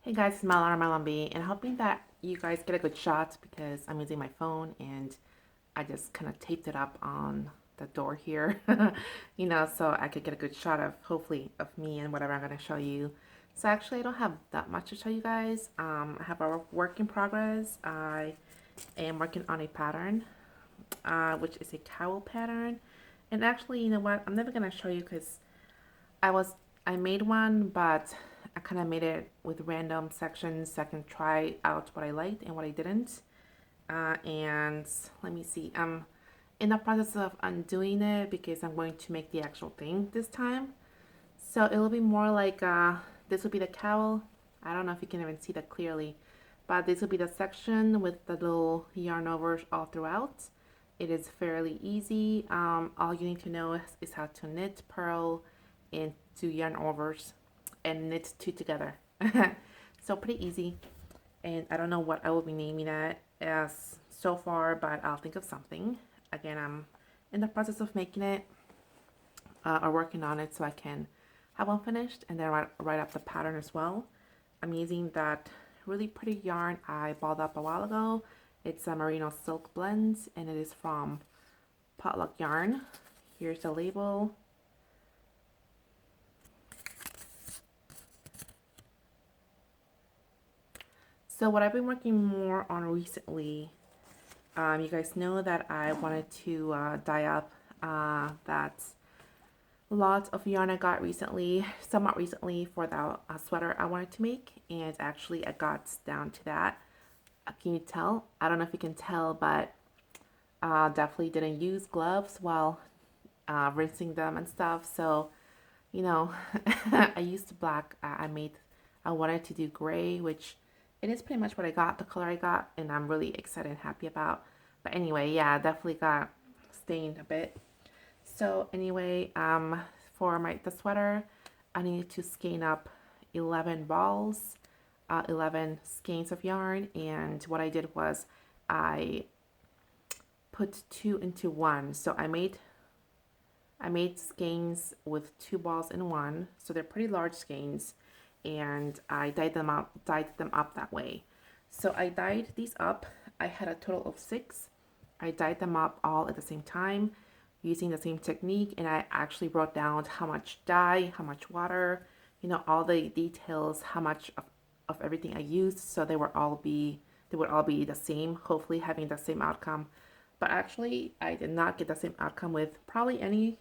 Hey guys, it's Malon B, and hoping that you guys get a good shot because I'm using my phone and I just kind of taped it up on the door here, so I could get a good shot of hopefully of me and whatever I'm going to show you. So actually, I don't have that much to show you guys. I have a work in progress. I am working on a pattern, which is a cowl pattern. And actually, you know what? I'm never going to show you because I was I made one, but I kind of made it with random sections so I can try out what I liked and what I didn't. And let me see. I'm in the process of undoing it because I'm going to make the actual thing this time. So it will be more like this will be the cowl. I don't know if you can even see that clearly, but this will be the section with the little yarn overs all throughout. It is fairly easy. All you need to know is how to knit, purl, and do yarn overs and knit two together. So pretty easy. And I don't know what I will be naming it as so far, but I'll think of something. Again, I'm in the process of making it or working on it so I can have one finished and then write up the pattern as well. I'm using that really pretty yarn I bought up a while ago. It's a Merino Silk Blend and it is from Potluck Yarn. Here's the label. So what I've been working more on recently, you guys know that I wanted to dye up that lot of yarn I got recently, somewhat recently for the sweater I wanted to make, and actually I got down to that. Can you tell? I don't know if you can tell, but definitely didn't use gloves while rinsing them and stuff. So, you know, I used black. I wanted to do gray, which it is pretty much what I got, the color I got, and I'm really excited and happy about. But anyway, yeah, definitely got stained a bit. So anyway, for the sweater, I needed to skein up 11 balls, 11 skeins of yarn, and what I did was I put two into one. So I made skeins with two balls in one, so they're pretty large skeins, and I dyed them up that way. So I dyed these up. I had a total of six. I dyed them up all at the same time using the same technique, and I actually wrote down how much dye, how much water, all the details, how much of everything I used, so they would all be the same, hopefully having the same outcome. But actually, I did not get the same outcome with probably any.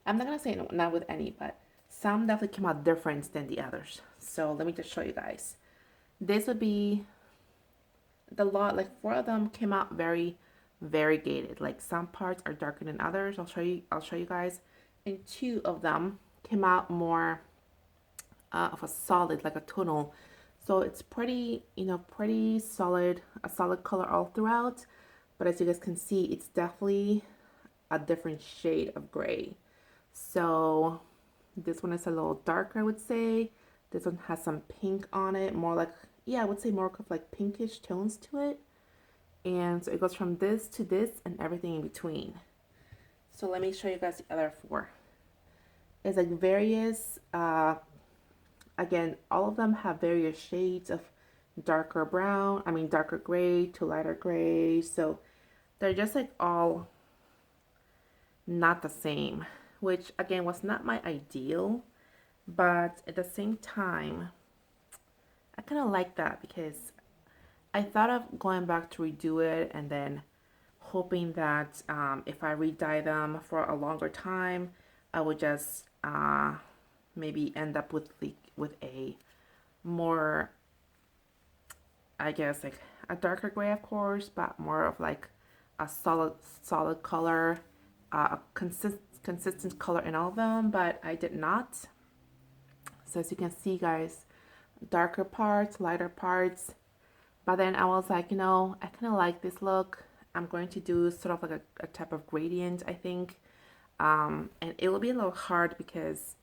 I'm not gonna say not with any, but some definitely came out different than the others. So let me just show you guys. This would be the lot. Like four of them came out very variegated. Like some parts are darker than others. I'll show you. I'll show you guys. And two of them came out more of a solid, like a tonal. So it's pretty, pretty solid, a solid color all throughout. But as you guys can see, it's definitely a different shade of gray. So this one is a little darker, I would say. This one has some pink on it, more like, yeah, I would say more of like pinkish tones to it. And so it goes from this to this and everything in between. So let me show you guys the other four. It's like various, again, all of them have various shades of darker brown, darker gray to lighter gray. So they're just like all not the same, which again was not my ideal, but at the same time, I kind of like that because I thought of going back to redo it and then hoping that if I re-dye them for a longer time, I would just maybe end up with a more, I guess, like a darker gray, of course, but more of like a solid color, a consistent color in all of them. But I did not. So as you can see, guys, darker parts, lighter parts. But then I was like, I kind of like this look. I'm going to do sort of like a type of gradient, I think. And it will be a little hard because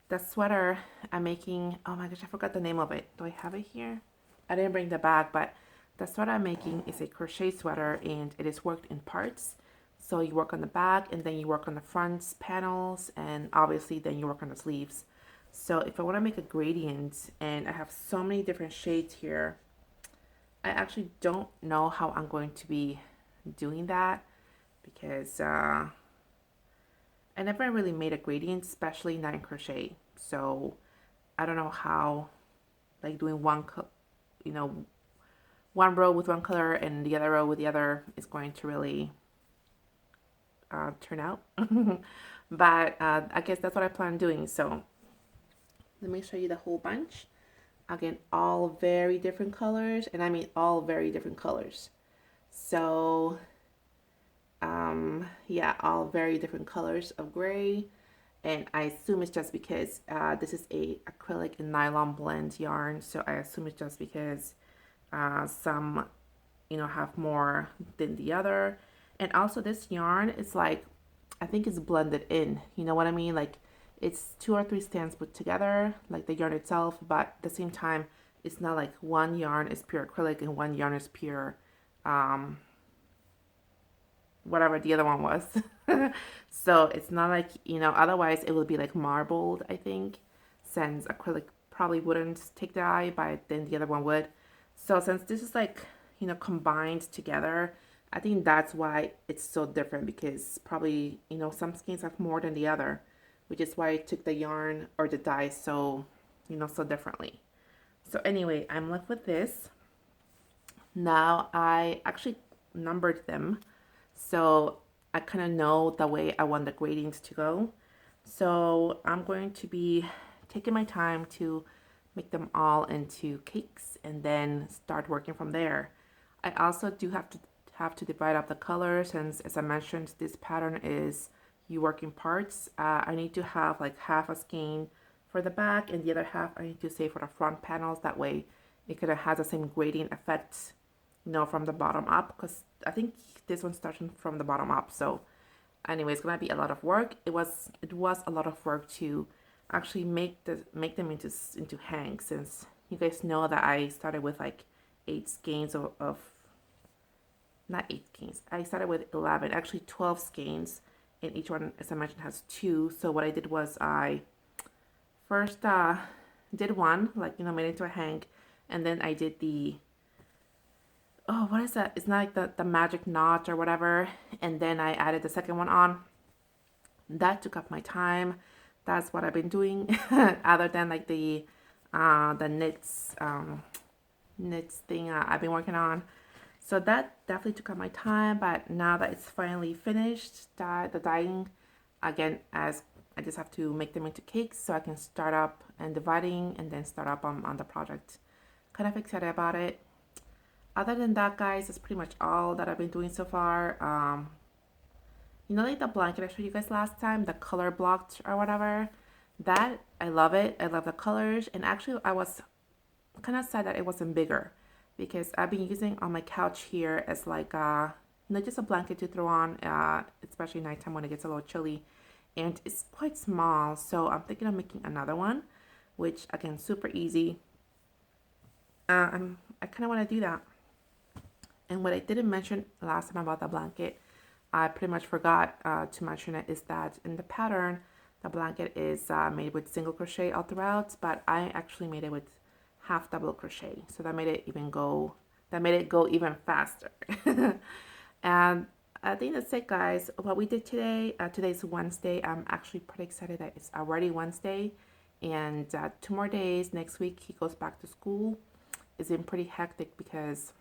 the sweater I'm making, oh my gosh, I forgot the name of it. Do I have it here? I didn't bring the bag, but the sweater I'm making is a crochet sweater and it is worked in parts. So you work on the back and then you work on the front panels and obviously then you work on the sleeves. So if I want to make a gradient and I have so many different shades here, I actually don't know how I'm going to be doing that because I never really made a gradient, especially not in crochet. So I don't know how, like doing you know, one row with one color and the other row with the other is going to really turn out. But I guess that's what I plan on doing. So let me show you the whole bunch. Again, all very different colors, and I mean all very different colors. So yeah, all very different colors of gray. And I assume it's just because this is a acrylic and nylon blend yarn. So I assume it's just because some, have more than the other. And also this yarn is like, I think it's blended in. You know what I mean? Like it's 2 or 3 strands put together, like the yarn itself, but at the same time, it's not like one yarn is pure acrylic and one yarn is pure whatever the other one was. So it's not like, otherwise it would be like marbled, I think, since acrylic probably wouldn't take the eye, but then the other one would. So since this is like, combined together, I think that's why it's so different because probably, some skeins have more than the other, which is why I took the yarn or the dye so, so differently. So anyway, I'm left with this. Now I actually numbered them. So I kind of know the way I want the gradients to go. So I'm going to be taking my time to make them all into cakes and then start working from there. I also do have to divide up the colors since, as I mentioned, this pattern is you work in parts. I need to have like half a skein for the back and the other half I need to save for the front panels. That way it kind of has the same gradient effect, from the bottom up, because I think this one's starting from the bottom up. So anyway, it's gonna be a lot of work. It was a lot of work to actually make them into hanks, since you guys know that I started with like 8 skeins of not 8 skeins. I started with 11, actually 12 skeins, and each one, as I mentioned, has 2. So what I did was I first did one, like, made it into a hank, and then I did the, oh, what is that? It's not like the magic knot or whatever. And then I added the second one on. That took up my time. That's what I've been doing, other than like the knits thing I've been working on. So that definitely took up my time. But now that it's finally finished, the dyeing, again, as I just have to make them into cakes so I can start up and dividing and then start up on the project. Kind of excited about it. Other than that, guys, that's pretty much all that I've been doing so far. Like the blanket I showed you guys last time, the color blocked or whatever, that I love it. I love the colors. And actually I was kind of sad that it wasn't bigger because I've been using on my couch here as like just a blanket to throw on, especially nighttime when it gets a little chilly, and it's quite small. So I'm thinking of making another one, which again, super easy. I kind of want to do that. And what I didn't mention last time about the blanket, I pretty much forgot to mention it, is that in the pattern, the blanket is made with single crochet all throughout, but I actually made it with half double crochet. So that made it go even faster. And I think that's it, guys. What we did today, today's Wednesday. I'm actually pretty excited that it's already Wednesday. And 2 more days, next week he goes back to school. It's been pretty hectic because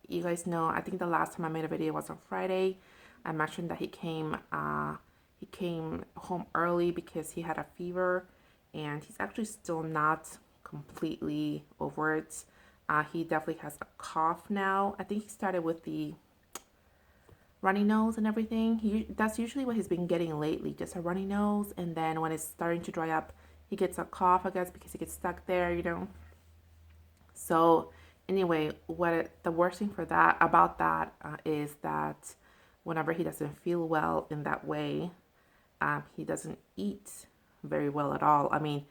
you guys know, I think the last time I made a video was on Friday. I mentioned that he came home early because he had a fever, and he's actually still not completely over it. He definitely has a cough now. I think he started with the runny nose and everything. That's usually what he's been getting lately, just a runny nose, and then when it's starting to dry up, he gets a cough, I guess, because he gets stuck there. So anyway, the worst thing about that is that whenever he doesn't feel well in that way, he doesn't eat very well at all. I mean,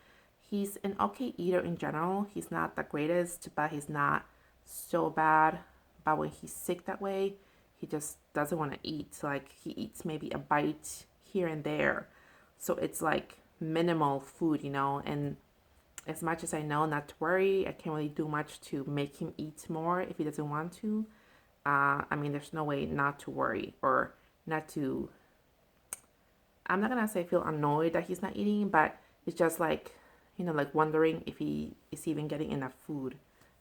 he's an okay eater in general. He's not the greatest, but he's not so bad. But when he's sick that way, he just doesn't want to eat. Like, he eats maybe a bite here and there. So it's like minimal food, and as much as I know not to worry, I can't really do much to make him eat more if he doesn't want to. I mean, there's no way not to worry or not to. I'm not gonna say feel annoyed that he's not eating, but it's just like, like wondering if he is even getting enough food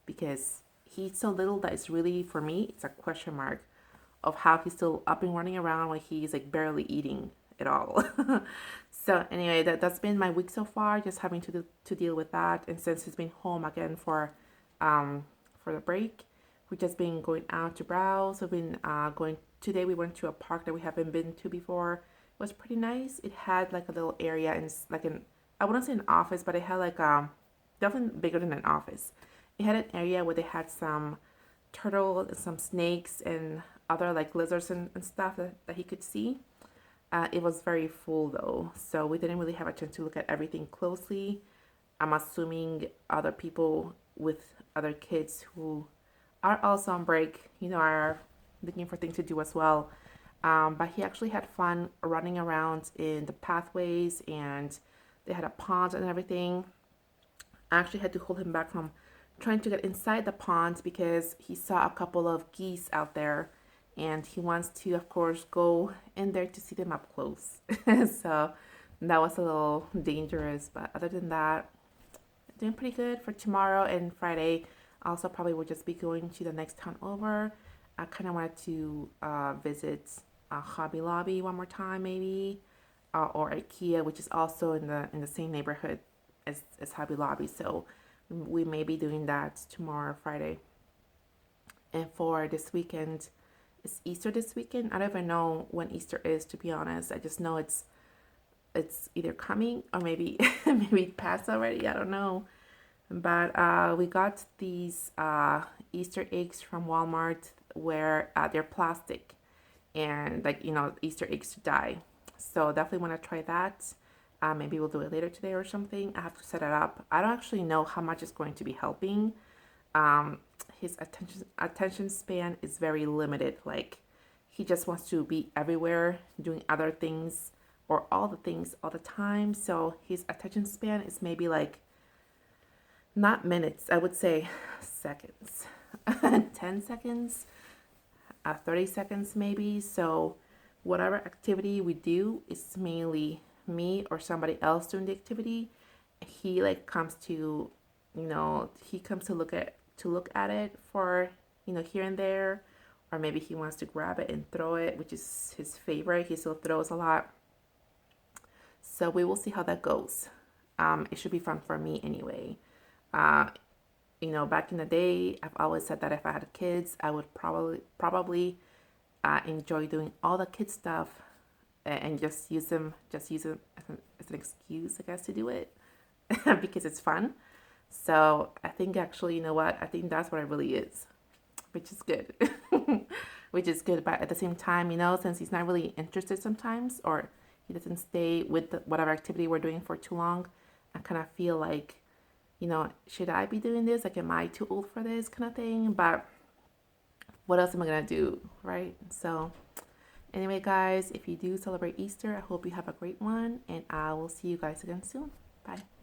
because he's so little that it's really, for me, it's a question mark of how he's still up and running around when he's like barely eating at all. So anyway, that's been my week so far, just having to deal with that. And since he's been home again for the break, we've just been going out to browse. We've been going today. We went to a park that we haven't been to before. It was pretty nice. It had like a little area and like an, I wouldn't say an office, but it had like definitely bigger than an office. It had an area where they had some turtles and some snakes and other like lizards and stuff that he could see. It was very full though, so we didn't really have a chance to look at everything closely. I'm assuming other people with other kids who are also on break, are looking for things to do as well. But he actually had fun running around in the pathways, and they had a pond and everything. I actually had to hold him back from trying to get inside the pond because he saw a couple of geese out there and he wants to, of course, go in there to see them up close. So that was a little dangerous, but other than that, doing pretty good for tomorrow and Friday. Also, probably will just be going to the next town over. I kind of wanted to visit Hobby Lobby one more time, maybe, or IKEA, which is also in the same neighborhood as Hobby Lobby. So we may be doing that tomorrow, Friday. And for this weekend, it's Easter this weekend. I don't even know when Easter is, to be honest. I just know it's either coming or maybe maybe it passed already. I don't know. But we got these Easter eggs from Walmart where they're plastic and like Easter eggs to dye. So definitely want to try that. Maybe we'll do it later today or something. I have to set it up. I don't actually know how much it's going to be helping. His attention span is very limited. Like he just wants to be everywhere doing other things or all the things all the time. So his attention span is maybe like not minutes, I would say seconds. 10 seconds, 30 seconds maybe. So whatever activity we do is mainly me or somebody else doing the activity. He like comes to, he comes to look at it for, here and there, or maybe he wants to grab it and throw it, which is his favorite. He still throws a lot. So we will see how that goes. It should be fun for me anyway. Back in the day, I've always said that if I had kids, I would probably enjoy doing all the kid stuff and just use them as an excuse, I guess, to do it because it's fun. So I think actually, you know what? I think that's what it really is, which is good. Which is good. But at the same time, since he's not really interested sometimes or he doesn't stay with whatever activity we're doing for too long, I kind of feel like, should I be doing this? Like, am I too old for this kind of thing? But what else am I going to do, right? So anyway, guys, if you do celebrate Easter, I hope you have a great one. And I will see you guys again soon. Bye.